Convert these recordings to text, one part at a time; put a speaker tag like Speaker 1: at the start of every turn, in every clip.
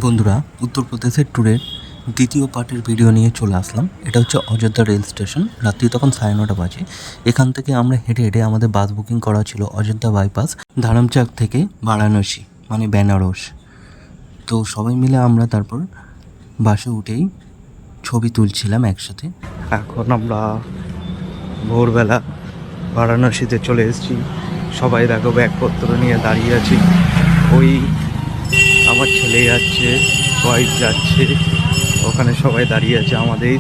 Speaker 1: বন্ধুরা, উত্তরপ্রদেশের ট্যুরের দ্বিতীয় পার্টের ভিডিও নিয়ে চলে আসলাম। এটা হচ্ছে অযোধ্যা রেল স্টেশন। রাত্রি তখন 9:30 বাজে। এখান থেকে আমরা হেঁটে হেঁটে আমাদের বাস বুকিং করা ছিল অযোধ্যা বাইপাস ধারামচাক থেকে বারাণসী মানে বেনারস। তো সবাই মিলে আমরা তারপর বাসে উঠেই ছবি তুলছিলাম একসাথে। এখন আমরা ভোরবেলা বারাণসীতে চলে এসেছি। সবাই দেখো ব্যাগপত্র নিয়ে দাঁড়িয়ে আছি। ওই আমার ছেলে যাচ্ছে, ওয়াইফ যাচ্ছে, ওখানে সবাই দাঁড়িয়ে আছে। আমাদের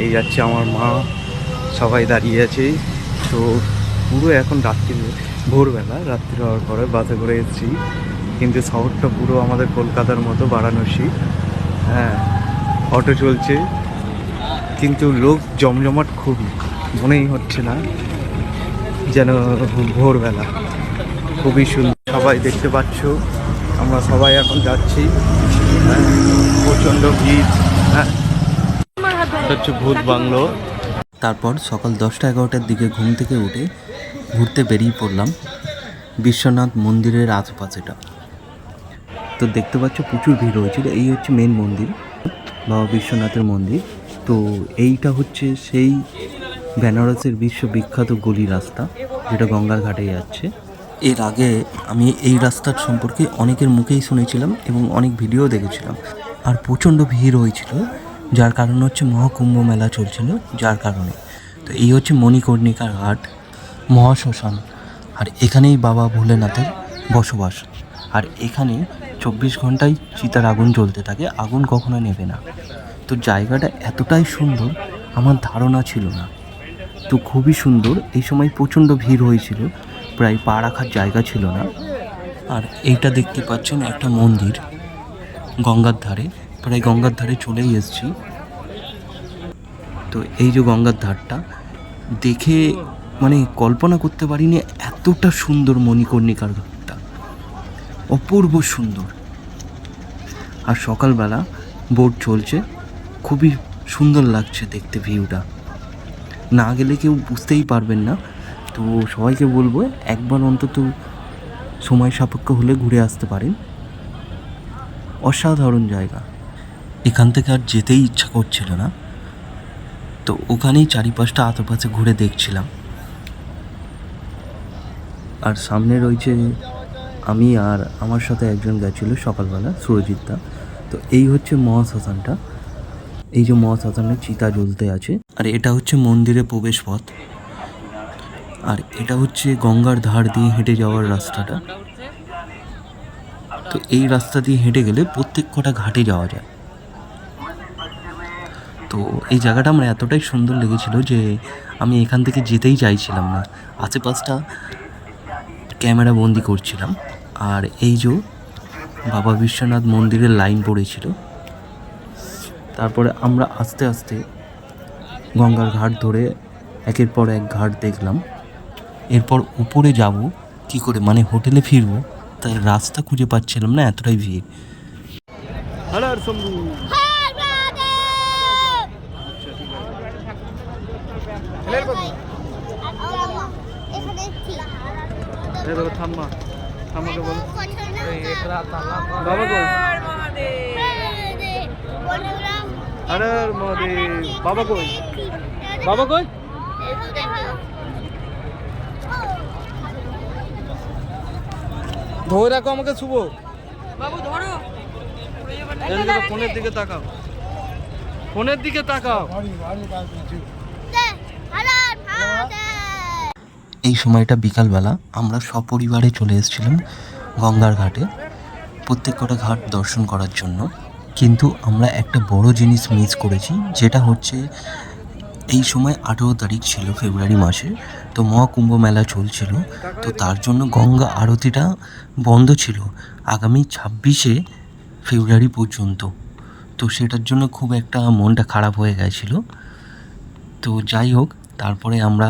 Speaker 1: এই যাচ্ছে আমার মা, সবাই দাঁড়িয়ে আছে। তো পুরো এখন রাত্রি, ভোরবেলা রাত্রি হওয়ার পরে বাসে করে এসেছি। কিন্তু শহরটা পুরো আমাদের কলকাতার মতো বারাণসী। হ্যাঁ, অটো চলছে কিন্তু লোক জমজমাট খুবই, মনেই হচ্ছে না যেন ভোরবেলা। খুবই সুন্দর, সবাই দেখতে পাচ্ছ। আমরা সবাই এখন যাচ্ছি। প্রচণ্ড ভিড়। হ্যাঁ, হচ্ছে ভূত বাংলো। তারপর সকাল 10টা-11টার দিকে ঘুম থেকে উঠে ঘুরতে বেরিয়ে পড়লাম বিশ্বনাথ মন্দিরের আশেপাশেটা। তো দেখতে পাচ্ছ প্রচুর ভিড় হয়েছিল। এই হচ্ছে মেন মন্দির, বাবা বিশ্বনাথের মন্দির। তো এইটা হচ্ছে সেই বেনারসের বিশ্ববিখ্যাত গলি রাস্তা যেটা গঙ্গার ঘাটে যাচ্ছে। এর আগে আমি এই রাস্তার সম্পর্কে অনেকের মুখেই শুনেছিলাম এবং অনেক ভিডিও দেখেছিলাম। আর প্রচণ্ড ভিড় হয়েছিল, যার কারণ হচ্ছে মহাকুম্ভ মেলা চলছিল, যার কারণে। তো এই হচ্ছে মণিকর্ণিকার ঘাট, মহাশ্মশান। আর এখানেই বাবা ভোলেনাথের বসবাস। আর এখানে 24 ঘন্টাই চিতার আগুন জ্বলতে থাকে, আগুন কখনো নেবে না। তো জায়গাটা এতটাই সুন্দর আমার ধারণা ছিল না। তো খুবই সুন্দর। এই সময় প্রচণ্ড ভিড় হয়েছিল, প্রায় পা রাখার জায়গা ছিল না। আর এইটা দেখতে পাচ্ছেন একটা মন্দির গঙ্গার ধারে, প্রায় গঙ্গার ধারে চলেই এসেছি। তো এই যে গঙ্গার ধারটা দেখে মানে কল্পনা করতে পারিনি এতটা সুন্দর মণিকর্ণিকার ঘাটটা, অপূর্ব সুন্দর। আর সকালবেলা বোট চলছে, খুবই সুন্দর লাগছে দেখতে ভিউটা। না গেলে কেউ বুঝতেই পারবেন না। তো সবাইকে বলবো একবার অন্তত সময় সাপেক্ষ হলে ঘুরে আসতে পারেন। অসাধারণ জায়গা। এখান থেকে আর যেতেই ইচ্ছা করছিল না। তো ওখানেই চারিপাশটা আশেপাশে ঘুরে দেখছিলাম। আর সামনে রয়েছে আমি, আর আমার সাথে একজন গেছিল সকালবেলা, সুরজিৎদা। তো এই হচ্ছে মহাশ্মশানটা। এই যে মহাশ্মশানের চিতা জ্বলতে আছে। আর এটা হচ্ছে মন্দিরের প্রবেশ পথ। আর এটা হচ্ছে গঙ্গার ধার দিয়ে হেঁটে যাওয়ার রাস্তাটা। তো এই রাস্তা দিয়ে হেঁটে গেলে প্রত্যেক কটা ঘাটে যাওয়া যায়। তো এই জায়গাটা আমার এতটাই সুন্দর লেগেছিল যে আমি এখান থেকে যেতেই চাইছিলাম না। আশেপাশটা ক্যামেরা বন্দি করছিলাম। আর এই যে বাবা বিশ্বনাথ মন্দিরের লাইন পড়েছিল। তারপরে আমরা আস্তে আস্তে গঙ্গার ঘাট ধরে একের পর এক ঘাট দেখলাম। এরপর উপরে যাব কি করে, মানে হোটেলে ফিরবো, তাই রাস্তা খুঁজে পাচ্ছিলাম না, এতটাই ভিড়। বাবা কই, বাবা কই? ধরে রাখো আমাকে, শুভ বাবু ধরো। ফোনের দিকে তাকাও, ফোনের দিকে তাকাও। এই সময়টা বিকালবেলা, আমরা সপরিবারে চলে এসেছিলাম গঙ্গার ঘাটে প্রত্যেক কটা ঘাট দর্শন করার জন্য। কিন্তু আমরা একটা বড় জিনিস মিস করেছি, যেটা হচ্ছে এই সময় 18 তারিখ ছিল ফেব্রুয়ারি মাসে। তো মহাকুম্ভ মেলা চলছিল। তো তার জন্য গঙ্গা আরতিটা বন্ধ ছিল আগামী 26শে ফেব্রুয়ারি পর্যন্ত। তো সেটার জন্য খুব একটা মনটা খারাপ হয়ে গেছিল। তো যাই হোক, তারপরে আমরা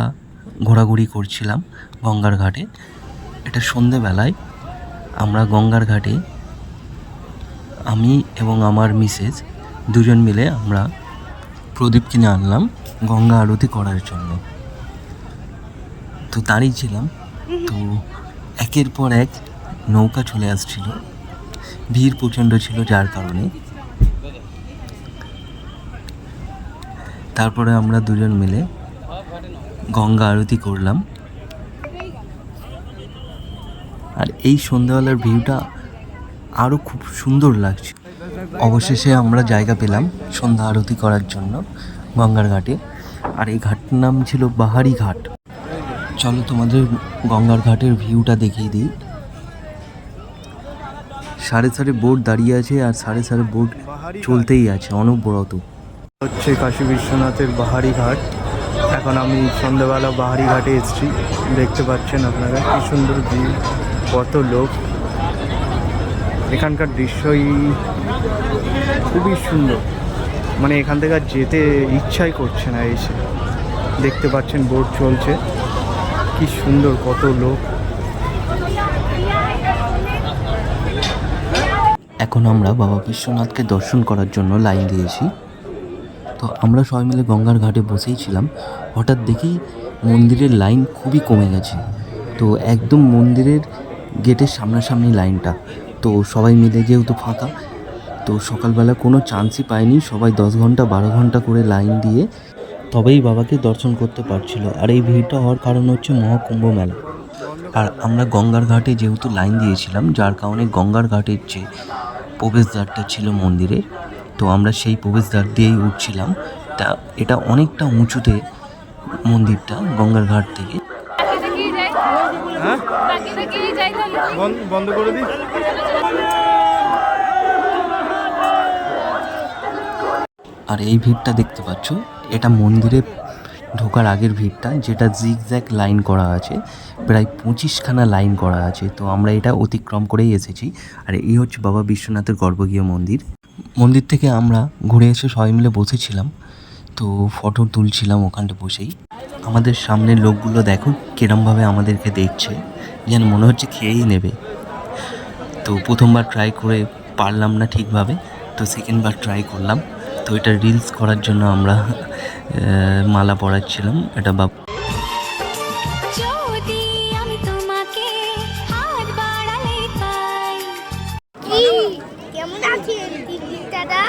Speaker 1: ঘোরাঘুরি করছিলাম গঙ্গার ঘাটে। এটা সন্ধেবেলায় আমরা গঙ্গার ঘাটে, আমি এবং আমার মিসেস দুজন মিলে আমরা প্রদীপ কিনে আনলাম গঙ্গা আরতি করার জন্য। তো দাঁড়িয়েছিলাম। তো একের পর এক নৌকা চলে আসছিল। ভিড় প্রচণ্ড ছিল যার কারণে। তারপরে আমরা দুজন মিলে গঙ্গা আরতি করলাম। আর এই সন্ধ্যাবেলার ভিউটা আরও খুব সুন্দর লাগছে। অবশেষে আমরা জায়গা পেলাম সন্ধ্যা আরতি করার জন্য গঙ্গার ঘাটে। আর এই ঘাটটার নাম ছিল বাহারি ঘাট। চলো তোমাদের গঙ্গার ঘাটের ভিউটা দেখিয়ে দিই। সাড়ে সাড়ে বোট দাঁড়িয়ে আছে আর সাড়ে সাড়ে বোট চলতেই আছে অনবরত।
Speaker 2: হচ্ছে কাশী বিশ্বনাথের বাহারি ঘাট। এখন আমি সন্ধ্যাবেলা বাহারি ঘাটে এসেছি। দেখতে পাচ্ছেন আপনারা কি সুন্দর ভিউ, কত লোক। এখানকার দৃশ্যই খুবই সুন্দর, মানে এখান থেকে আর যেতে ইচ্ছাই করছে না। এসে দেখতে পাচ্ছেন বোট চলছে, কি সুন্দর, কত লোক।
Speaker 1: এখন আমরা বাবা বিশ্বনাথকে দর্শন করার জন্য লাইন দিয়েছি। তো আমরা সবাই মিলে গঙ্গার ঘাটে বসেই ছিলাম, হঠাৎ দেখি মন্দিরের লাইন খুবই কমে গেছে। তো একদম মন্দিরের গেটের সামনাসামনি লাইনটা। তো সবাই মিলে যেহেতু ফাঁকা, তো সকালবেলা কোনো চান্সই পায়নি, সবাই 10 ঘন্টা 12 ঘন্টা করে লাইন দিয়ে তবেই বাবাকে দর্শন করতে পারছিল। আর এই ভিড়টা হওয়ার কারণ হচ্ছে মহাকুম্ভ মেলা। আর আমরা গঙ্গার ঘাটে যেহেতু লাইন দিয়েছিলাম, যার কারণে গঙ্গার ঘাটের যে প্রবেশদ্বারটা ছিল মন্দিরের, তো আমরা সেই প্রবেশদ্বার দিয়েই উঠছিলাম। তা এটা অনেকটা উঁচুতে মন্দিরটা গঙ্গার ঘাট থেকে।
Speaker 2: বন্ধ করে দিই।
Speaker 1: আর এই ভিড়টা দেখতে পাচ্ছ, এটা মন্দিরে ঢোকার আগের ভিড়টা, যেটা জিগজ্যাগ লাইন করা আছে, প্রায় 25খানা লাইন করা আছে। তো আমরা এটা অতিক্রম করেই এসেছি। আর এই হচ্ছে বাবা বিশ্বনাথের গর্ভগৃহ মন্দির। মন্দির থেকে আমরা ঘুরে এসে সবাই মিলে বসেছিলাম, তো ফটো তুলছিলাম ওখানটা বসেই। আমাদের সামনের লোকগুলো দেখো কিরমভাবে আমাদেরকে দেখছে, যেন মনে হচ্ছে খেয়েই নেবে। তো প্রথমবার ট্রাই করে পারলাম না ঠিকভাবে, তো সেকেন্ডবার ট্রাই করলাম। তো এটা রিলস করার জন্য আমরা মালা পরাচ্ছিলাম। এটা
Speaker 3: কেমন আছেন দাদা?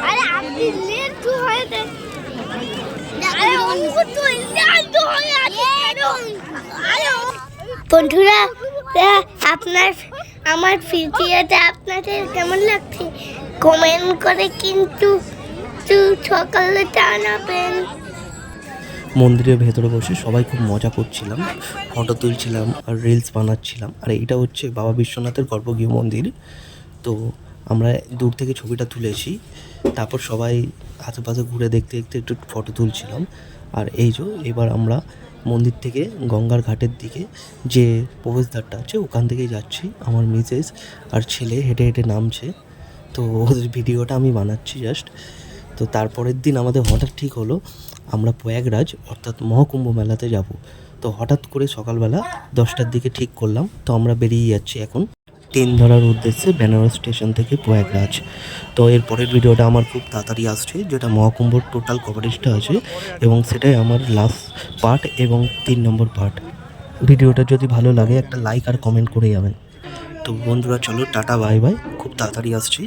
Speaker 3: আরে আপনি লেট হয়েছে। বন্ধুরা, আপনার আমার ভিডিওটা আপনাদের কেমন লাগছে কমেন্ট করে কিন্তু সকালে জানাবেন।
Speaker 1: মন্দিরের ভেতরে বসে সবাই খুব মজা করছিলাম, ফটো তুলছিলাম আর রিলস বানাচ্ছিলাম। আর এটা হচ্ছে বাবা বিশ্বনাথের গর্ভগৃহ মন্দির। তো আমরা দূর থেকে ছবিটা তুলেছি, তারপর সবাই আশেপাশে ঘুরে দেখতে দেখতে একটু ফটো তুলছিলাম। আর এই যে এবার আমরা মন্দির থেকে গঙ্গার ঘাটের দিকে যে প্রবেশদ্বারটা আছে ওখান থেকেই যাচ্ছি। আমার মিসেস আর ছেলে হেঁটে হেঁটে নামছে, তো ওদের ভিডিওটা আমি বানাচ্ছি জাস্ট। তো তারপরের দিন আমাদের হঠাৎ ঠিক হলো আমরা প্রয়াগরাজ অর্থাৎ মহাকুম্ভ মেলাতে যাব। তো হঠাৎ করে সকালবেলা 10টার দিকে ঠিক করলাম, তো আমরা বেরিয়ে যাচ্ছি এখন ট্রেন ধরার উদ্দেশ্যে বেনারস স্টেশন থেকে প্রয়াগরাজ। তো এর পরের ভিডিওটা আমার খুব তাড়াতাড়ি আসছে, যেটা মহাকুম্ভর টোটাল কভারেজটা আছে, এবং সেটাই আমার লাস্ট পার্ট এবং 3 নম্বর পার্ট। ভিডিওটা যদি ভালো লাগে একটা লাইক আর কমেন্ট করে যাবেন। তো বন্ধুরা চলো টাটা বাই বাই, খুব তাড়াতাড়ি আসছি।